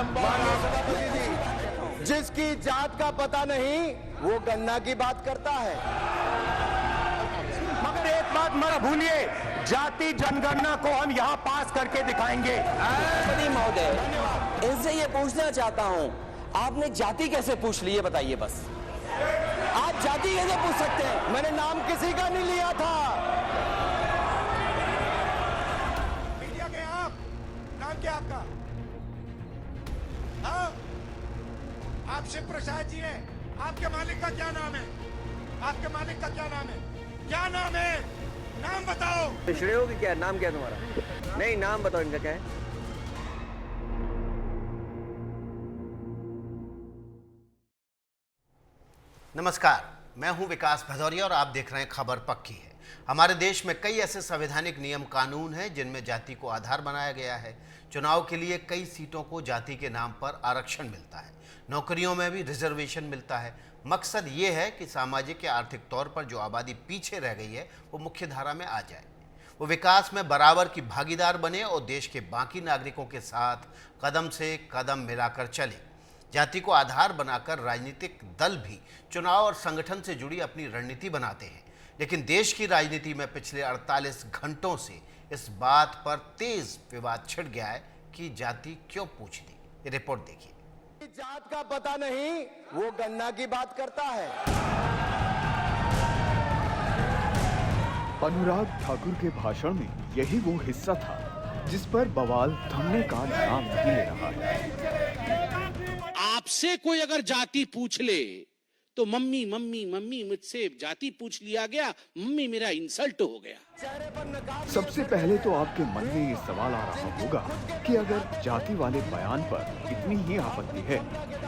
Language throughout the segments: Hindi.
माननीय सभापति जी, जिसकी जात का पता नहीं वो गन्ना की बात करता है। मगर एक बात मत भूलिए, जाति जनगणना को हम यहाँ पास करके दिखाएंगे। महोदय, इनसे ये पूछना चाहता हूँ, आपने जाति कैसे पूछ ली, ये बताइए बस। आप जाति कैसे पूछ सकते हैं? मैंने नाम किसी का नहीं लिया था। मीडिया के आप, नाम क्या आपका? हाँ, आप शिव प्रसाद जी हैं। आपके मालिक का क्या नाम है? आपके मालिक का क्या नाम है? क्या नाम है? नाम बताओ। पिछड़े हो कि क्या? नाम क्या है तुम्हारा? नहीं, नाम बताओ इनका क्या है। नमस्कार, मैं हूं विकास भदौरिया और आप देख रहे हैं खबर पक्की है। हमारे देश में कई ऐसे संवैधानिक नियम कानून हैं जिनमें जाति को आधार बनाया गया है। चुनाव के लिए कई सीटों को जाति के नाम पर आरक्षण मिलता है, नौकरियों में भी रिजर्वेशन मिलता है। मकसद ये है कि सामाजिक या आर्थिक तौर पर जो आबादी पीछे रह गई है वो मुख्य धारा में आ जाए, वो विकास में बराबर की भागीदार बने और देश के बाकी नागरिकों के साथ कदम से कदम मिलाकर चले। जाति को आधार बनाकर राजनीतिक दल भी चुनाव और संगठन से जुड़ी अपनी रणनीति बनाते हैं, लेकिन देश की राजनीति में पिछले 48 घंटों से इस बात पर तेज विवाद छिड़ गया है कि जाति क्यों पूछ दी। ये रिपोर्ट देखिए। जात का पता नहीं वो गन्ना की बात करता है। अनुराग ठाकुर के भाषण में यही वो हिस्सा था जिस पर बवाल थमने का नाम नहीं ले रहा है। आपसे कोई अगर जाति पूछ ले तो मम्मी मम्मी मम्मी, मुझसे जाति पूछ लिया गया, मम्मी मेरा इंसल्ट हो गया। सबसे पहले तो आपके मन में ये सवाल आ रहा होगा कि अगर जाति वाले बयान पर इतनी ही आपत्ति है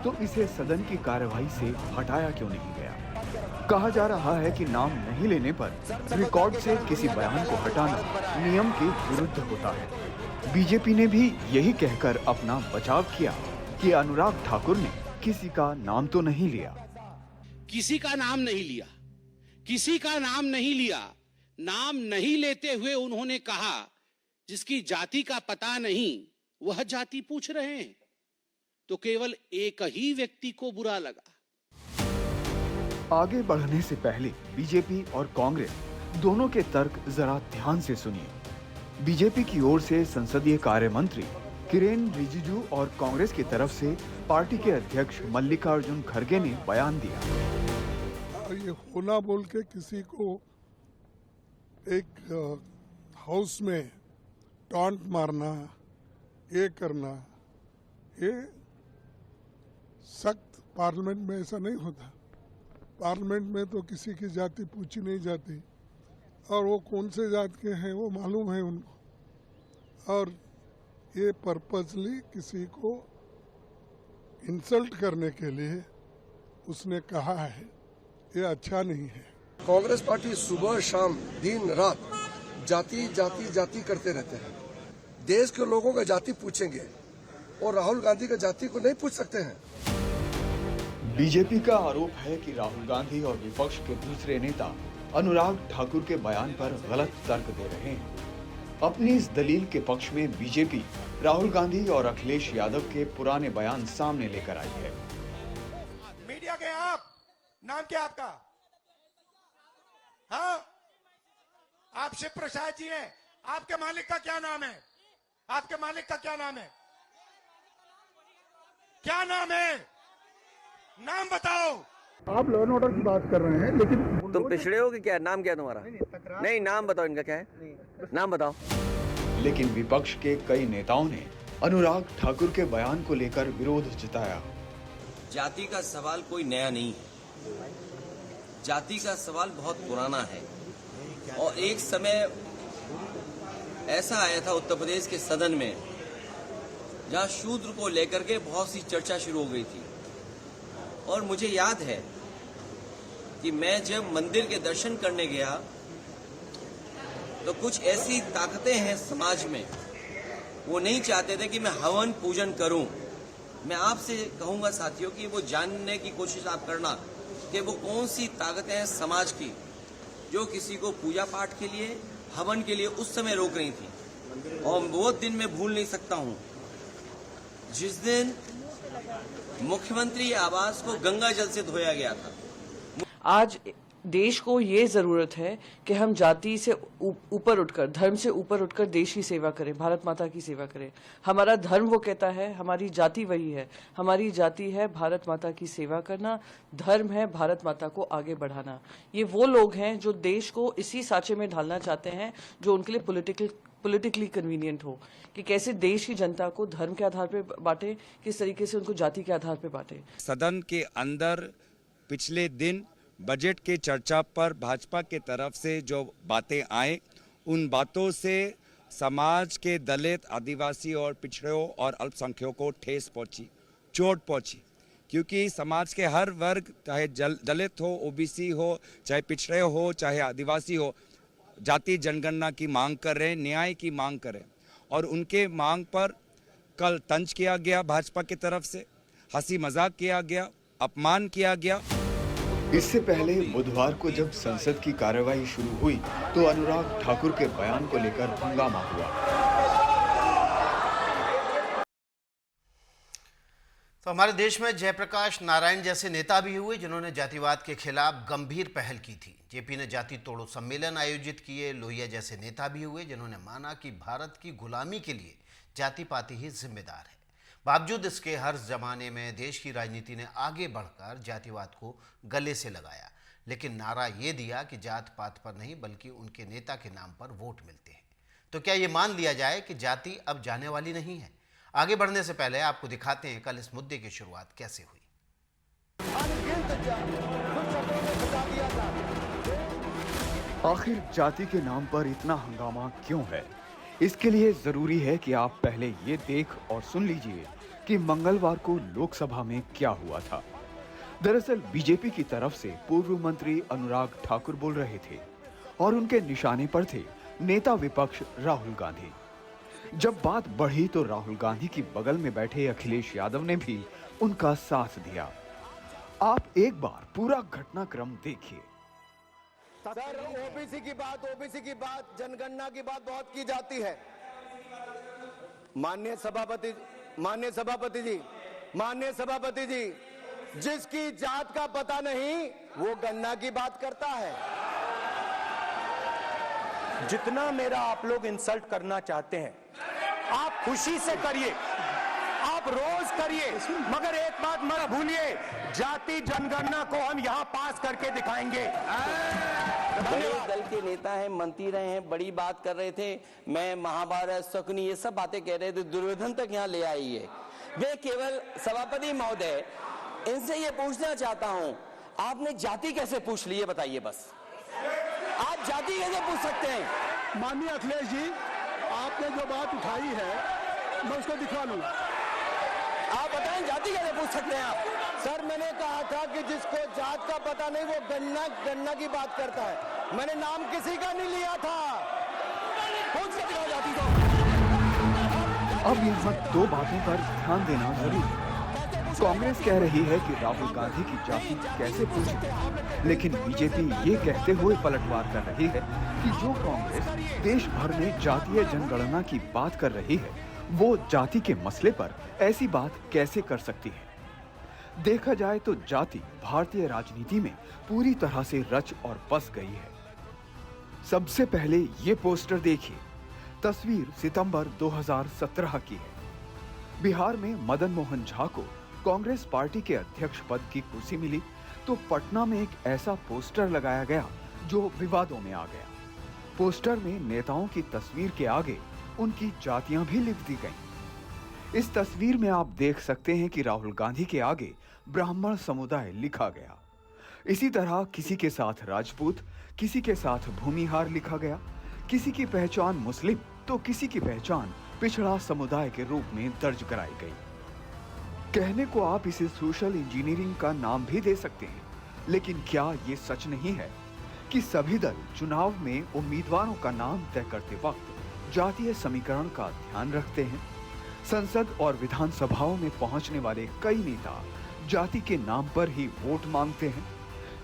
तो इसे सदन की कार्यवाही से हटाया क्यों नहीं गया। कहा जा रहा है कि नाम नहीं लेने पर रिकॉर्ड से किसी बयान को हटाना नियम के विरुद्ध होता है। बीजेपी ने भी यही कहकर अपना बचाव किया कि अनुराग ठाकुर ने किसी का नाम तो नहीं लिया। किसी का नाम नहीं लिया, किसी का नाम नहीं लिया। नाम नहीं लेते हुए उन्होंने कहा जिसकी जाति का पता नहीं वह जाति पूछ रहे हैं, तो केवल एक ही व्यक्ति को बुरा लगा। आगे बढ़ने से पहले बीजेपी और कांग्रेस दोनों के तर्क जरा ध्यान से सुनिए। बीजेपी की ओर से संसदीय कार्य मंत्री किरेन रिजिजू और कांग्रेस की तरफ से पार्टी के अध्यक्ष मल्लिकार्जुन खड़गे ने बयान दिया। ये होना बोल के किसी को एक हाउस में टॉन्ट मारना, ये करना, ये सख्त पार्लियामेंट में ऐसा नहीं होता। पार्लियामेंट में तो किसी की जाति पूछी नहीं जाती और वो कौन से जात के हैं वो मालूम है उनको। और ये पर्पसली किसी को इंसल्ट करने के लिए उसने कहा है, ये अच्छा नहीं है। कांग्रेस पार्टी सुबह शाम दिन रात जाति जाति जाति करते रहते हैं। देश के लोगों का जाति पूछेंगे और राहुल गांधी का जाति को नहीं पूछ सकते हैं। बीजेपी का आरोप है कि राहुल गांधी और विपक्ष के दूसरे नेता अनुराग ठाकुर के बयान पर गलत तर्क दे रहे हैं। अपनी इस दलील के पक्ष में बीजेपी राहुल गांधी और अखिलेश यादव के पुराने बयान सामने लेकर आई है। मीडिया के आप, नाम क्या आपका? हाँ, आप शिव प्रसाद जी हैं। आपके मालिक का क्या नाम है? आपके मालिक का क्या नाम है? क्या नाम है? नाम बताओ। आप लॉ एंड ऑर्डर की बात कर रहे हैं, लेकिन तुम पिछड़े हो कि क्या? नाम क्या है तुम्हारा? नहीं, नाम बताओ इनका क्या है। नाम बताओ। लेकिन विपक्ष के कई नेताओं ने अनुराग ठाकुर के बयान को लेकर विरोध जताया। जाति का सवाल कोई नया नहीं है, जाति का सवाल बहुत पुराना है और एक समय ऐसा आया था उत्तर प्रदेश के सदन में जहां शूद्र को लेकर के बहुत सी चर्चा शुरू हो गई थी। और मुझे याद है कि मैं जब मंदिर के दर्शन करने गया तो कुछ ऐसी ताकतें हैं समाज में, वो नहीं चाहते थे कि मैं हवन पूजन करूं। मैं आपसे कहूंगा साथियों कि वो जानने की कोशिश आप करना कि वो कौन सी ताकतें हैं समाज की जो किसी को पूजा पाठ के लिए, हवन के लिए उस समय रोक रही थी। और वो दिन मैं भूल नहीं सकता हूं जिस दिन मुख्यमंत्री आवास को गंगा जल से धोया गया था। आज देश को ये जरूरत है कि हम जाति से ऊपर उठकर, धर्म से ऊपर उठकर देश की सेवा करें, भारत माता की सेवा करें। हमारा धर्म वो कहता है, हमारी जाति वही है। हमारी जाति है भारत माता की सेवा करना, धर्म है भारत माता को आगे बढ़ाना। ये वो लोग हैं जो देश को इसी सांचे में ढालना चाहते हैं जो उनके लिए पॉलिटिकली कन्वीनियंट हो, कि कैसे देश की जनता को धर्म के आधार पर बांटे, किस तरीके से उनको जाति के आधार पर बांटे। सदन के अंदर पिछले दिन बजट के चर्चा पर भाजपा के तरफ से जो बातें आए, उन बातों से समाज के दलित, आदिवासी और पिछड़ों और अल्पसंख्यकों को ठेस पहुंची, चोट पहुंची, क्योंकि समाज के हर वर्ग, चाहे दलित हो, ओबीसी हो, चाहे पिछड़े हो, चाहे आदिवासी हो, जाति जनगणना की मांग कर रहे हैं, न्याय की मांग कर रहे हैं। और उनके मांग पर कल तंज किया गया, भाजपा की तरफ से हंसी मजाक किया गया, अपमान किया गया। इससे पहले बुधवार को जब संसद की कार्यवाही शुरू हुई तो अनुराग ठाकुर के बयान को लेकर हंगामा हुआ। तो हमारे देश में जयप्रकाश नारायण जैसे नेता भी हुए जिन्होंने जातिवाद के खिलाफ गंभीर पहल की थी। जेपी ने जाति तोड़ो सम्मेलन आयोजित किए। लोहिया जैसे नेता भी हुए जिन्होंने माना कि भारत की गुलामी के लिए जाति पाति ही जिम्मेदार है। बावजूद इसके हर जमाने में देश की राजनीति ने आगे बढ़कर जातिवाद को गले से लगाया, लेकिन नारा ये दिया कि जात पात पर नहीं बल्कि उनके नेता के नाम पर वोट मिलते हैं। तो क्या ये मान लिया जाए कि जाति अब जाने वाली नहीं है? आगे बढ़ने से पहले आपको दिखाते हैं कल इस मुद्दे की शुरुआत कैसे हुई। आखिर जाति के नाम पर इतना हंगामा क्यों है? इसके लिए जरूरी है कि आप पहले ये देख और सुन लीजिए कि मंगलवार को लोकसभा में क्या हुआ था। दरअसल बीजेपी की तरफ से पूर्व मंत्री अनुराग ठाकुर बोल रहे थे और उनके निशाने पर थे नेता विपक्ष राहुल गांधी। जब बात बढ़ी तो राहुल गांधी की बगल में बैठे अखिलेश यादव ने भी उनका साथ दिया। आप एक बार पूरा घटनाक्रम देखिए। सर, ओबीसी की बात, जनगणना की बात बहुत की जाती है। माननीय सभापति जी, जिसकी जात का पता नहीं वो गन्ना की बात करता है। जितना मेरा आप लोग इंसल्ट करना चाहते हैं, आप खुशी से करिए, आप रोज करिए, मगर एक बात मत भूलिए, जाति जनगणना को हम यहाँ पास करके दिखाएंगे। बड़े दल के नेता हैं, मंत्री रहे हैं, बड़ी बात कर रहे थे, मैं महाभारत, शकुनी, ये सब बातें कह रहे थे, दुर्योधन तक यहाँ ले आई है। वे केवल सभापति महोदय, इनसे ये पूछना चाहता हूं, आपने जाति कैसे पूछ ली, ये बताइए बस। आप जाति कैसे पूछ सकते हैं? माननीय अखिलेश जी, आपने जो बात उठाई है मैं उसको दिखा लूंगा। आप बताएं, जाति कैसे पूछ सकते हैं आप? सर, मैंने कहा था कि जिसको जात का पता नहीं वो गन्ना की बात करता है। मैंने नाम किसी का नहीं लिया था। पूछ के दिखाओ जाति को। अब यहाँ दो बातों पर ध्यान देना जरूरी है। कांग्रेस कह रही है कि राहुल गांधी की जाति कैसे पूछे, लेकिन बीजेपी ये कहते हुए पलटवार कर रही है कि जो कांग्रेस देश भर में जातीय जनगणना की बात कर रही है, वो जाति के मसले पर ऐसी बात कैसे कर सकती है। देखा जाए तो जाति भारतीय राजनीति में पूरी तरह से रच और बस गई है। सबसे पहले ये पोस्टर देखिए। तस्वीर सितंबर 2017 की है। बिहार में मदन मोहन झा को कांग्रेस पार्टी के अध्यक्ष पद की कुर्सी मिली तो पटना में एक ऐसा पोस्टर लगाया गया जो विवादों में आ गया। पोस्टर में नेताओं की तस्वीर के आगे उनकी जातियां भी लिख दी गईं। इस तस्वीर में आप देख सकते हैं कि राहुल गांधी के आगे ब्राह्मण समुदाय लिखा गया। इसी तरह किसी के साथ राजपूत, किसी के साथ भूमिहार लिखा गया। किसी की पहचान मुस्लिम तो किसी की पहचान पिछड़ा समुदाय के रूप में दर्ज कराई गई। कहने को आप इसे सोशल इंजीनियरिंग का नाम भी दे सकते हैं, लेकिन क्या ये सच नहीं है कि सभी दल चुनाव में उम्मीदवारों का नाम तय करते वक्त जातीय समीकरण का ध्यान रखते हैं? संसद और विधानसभाओं में पहुंचने वाले कई नेता जाति के नाम पर ही वोट मांगते हैं।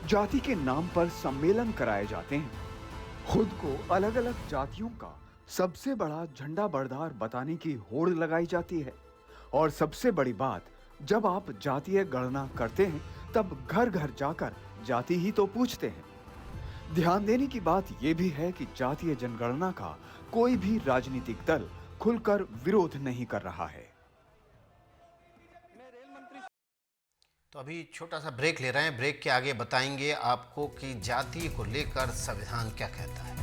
जाति के नाम पर सम्मेलन कराए जाते हैं। खुद को अलग अलग जातियों का सबसे बड़ा झंडा बरदार बताने की होड़ लगाई जाती है। और सबसे बड़ी बात, जब आप जातीय गणना करते हैं तब घर घर जाकर जाति ही तो पूछते हैं। ध्यान देने की बात यह भी है कि जातीय जनगणना का कोई भी राजनीतिक दल खुलकर विरोध नहीं कर रहा है। तो अभी छोटा सा ब्रेक ले रहे हैं। ब्रेक के आगे बताएंगे आपको कि जाति को लेकर संविधान क्या कहता है।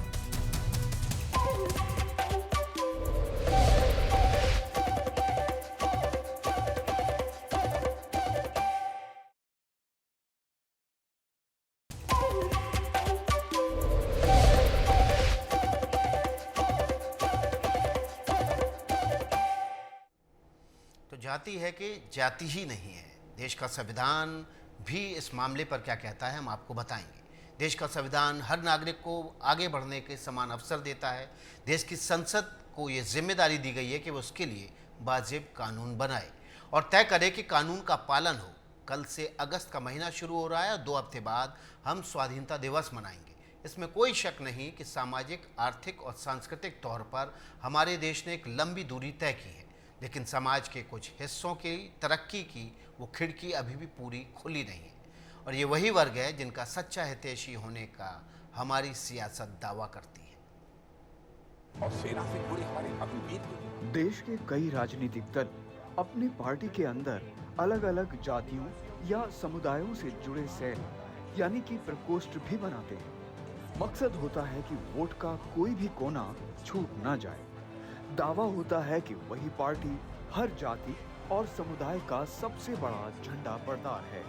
तो जाति है कि जाति ही नहीं है। देश का संविधान भी इस मामले पर क्या कहता है हम आपको बताएंगे। देश का संविधान हर नागरिक को आगे बढ़ने के समान अवसर देता है। देश की संसद को ये जिम्मेदारी दी गई है कि वो उसके लिए वाजिब कानून बनाए और तय करे कि कानून का पालन हो। कल से अगस्त का महीना शुरू हो रहा है और 2 हफ्ते बाद हम स्वाधीनता दिवस मनाएंगे। इसमें कोई शक नहीं कि सामाजिक, आर्थिक और सांस्कृतिक तौर पर हमारे देश ने एक लंबी दूरी तय की है, लेकिन समाज के कुछ हिस्सों की तरक्की की वो खिड़की अभी भी पूरी खुली नहीं है और ये वही वर्ग है जिनका सच्चा हितैषी होने का हमारी सियासत दावा करती है। और सेना से जुड़ी हमारी अभिवीर देश के कई राजनीतिक दल अपनी पार्टी के अंदर अलग अलग जातियों या समुदायों से जुड़े सेल यानी कि प्रकोष्ठ भी बनाते हैं। मकसद होता है कि वोट का कोई भी कोना छूट ना जाए। दावा होता है कि वही पार्टी हर जाति और समुदाय का सबसे बड़ा झंडा बरदार है।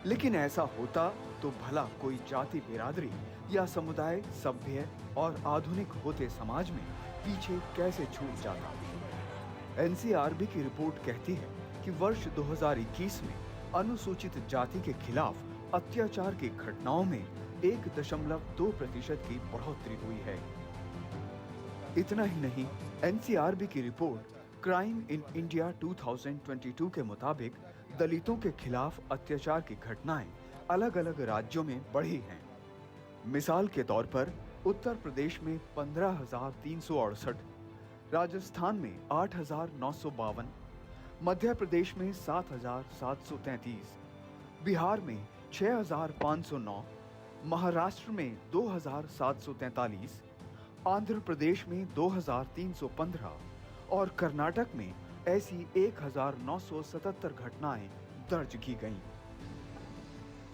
लेकिन ऐसा होता तो भला कोई जाति, बिरादरी या समुदाय सभ्य और आधुनिक होते समाज में पीछे कैसे छूट जाता। एनसीआरबी की रिपोर्ट कहती है कि वर्ष 2021 में अनुसूचित जाति के खिलाफ अत्याचार की घटनाओं में 1.2% की बढ़ोतरी हुई है। इतना ही नहीं, एनसीआरबी की रिपोर्ट क्राइम इन इंडिया 2022 के मुताबिक दलितों के खिलाफ अत्याचार की घटनाएं अलग अलग राज्यों में बढ़ी हैं। मिसाल के तौर पर उत्तर प्रदेश में 15,368, राजस्थान में 8,952, मध्य प्रदेश में 7,733, बिहार में 6,509, महाराष्ट्र में 2,743, आंध्र प्रदेश में 2,315 और कर्नाटक में ऐसी 1,977 घटनाएं दर्ज की गईं।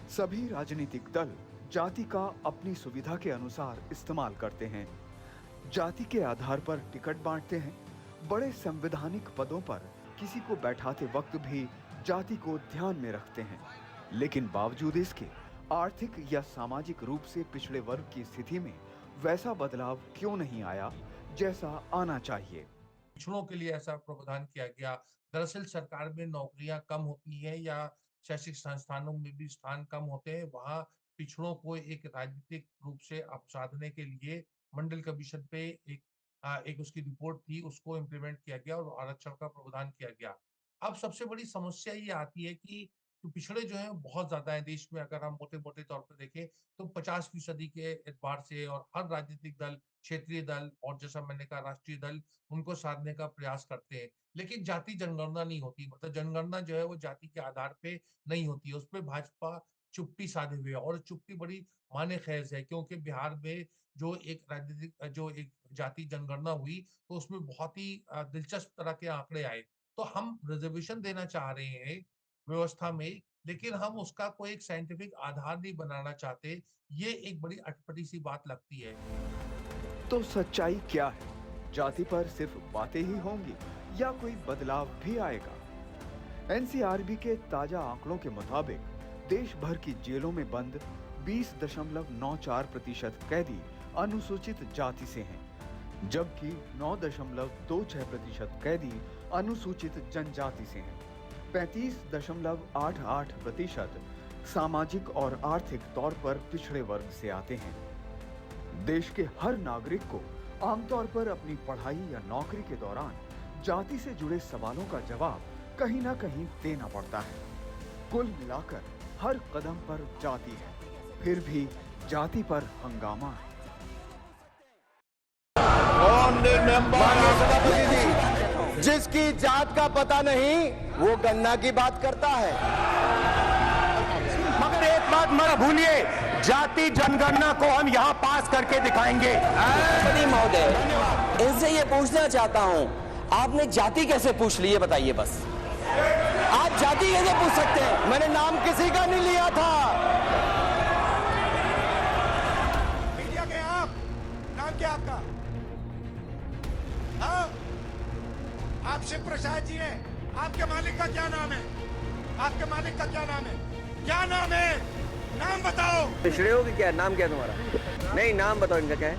सभी राजनीतिक दल जाति का अपनी सुविधा के अनुसार इस्तेमाल करते हैं। जाति के आधार पर टिकट बांटते हैं। बड़े संवैधानिक पदों पर किसी को बैठाते वक्त भी जाति को ध्यान में रखते हैं। लेकिन बावजूद इसके आर्थिक या सामाजिक रूप से पिछड़े वर्ग की स्थिति में वैसा बदलाव क्यों नहीं आया जैसा आना चाहिए। पिछड़ों के लिए ऐसा प्रावधान किया गया। दरअसल सरकार में नौकरियां कम होती है या शैक्षिक संस्थानों में भी स्थान कम होते हैं। वहां पिछड़ों को एक राजनीतिक रूप से अपसाधने के लिए मंडल कमीशन पे एक उसकी रिपोर्ट थी, उसको इम्प्लीमेंट किया गया और आरक्षण का प्रावधान किया गया। अब सबसे बड़ी समस्या ये आती है कि पिछड़े जो हैं बहुत ज्यादा है देश में। अगर हम मोटे मोटे तौर पर देखें तो 50% के एतबार से, और हर राजनीतिक दल, क्षेत्रीय दल और जैसा मैंने कहा राष्ट्रीय दल उनको साधने का प्रयास करते हैं। लेकिन जाति जनगणना नहीं होती, मतलब जनगणना जो है वो जाति के आधार पे नहीं होती है। उस पर भाजपा चुप्पी साधे हुए है और चुप्पी बड़ी माने खैज है, क्योंकि बिहार में जो एक जाति जनगणना हुई तो उसमें बहुत ही दिलचस्प तरह के आंकड़े आए। तो हम रिजर्वेशन देना चाह रहे हैं व्यवस्था में, लेकिन हम उसका कोई एक साइंटिफिक आधार नहीं बनाना चाहते। ये एक बड़ी अटपटी सी बात लगती है। तो सच्चाई क्या है? जाति पर सिर्फ बातें ही होंगी या कोई बदलाव भी आएगा? एनसीआरबी के ताजा आंकड़ों के मुताबिक देश भर की जेलों में बंद 20.94% कैदी अनुसूचित जाति से हैं, जबकि 9.26% कैदी अनुसूचित जनजाति से हैं। 35.88% सामाजिक और आर्थिक तौर पर पिछड़े वर्ग से आते हैं। देश के हर नागरिक को आमतौर पर अपनी पढ़ाई या नौकरी के दौरान जाति से जुड़े सवालों का जवाब कहीं ना कहीं देना पड़ता है। कुल मिलाकर हर कदम पर जाति है, फिर भी जाति पर हंगामा है। जिसकी जात का पता नहीं वो गन्ना की बात करता है। मगर एक बात मत भूलिए, जाति जनगणना को हम यहाँ पास करके दिखाएंगे। राष्ट्रपति महोदय, इनसे ये पूछना चाहता हूँ, आपने जाति कैसे पूछ ली, ये बताइए बस। आप जाति कैसे पूछ सकते हैं? मैंने नाम किसी का नहीं लिया था। मीडिया के आप, नाम क्या आपका? हाँ? आप शिव प्रसाद जी हैं। आपके मालिक का क्या नाम है? आपके मालिक का क्या नाम है? क्या नाम है? नाम बताओ। पिछड़े हो कि क्या? नाम क्या तुम्हारा? नहीं, नाम बताओ इनका क्या है?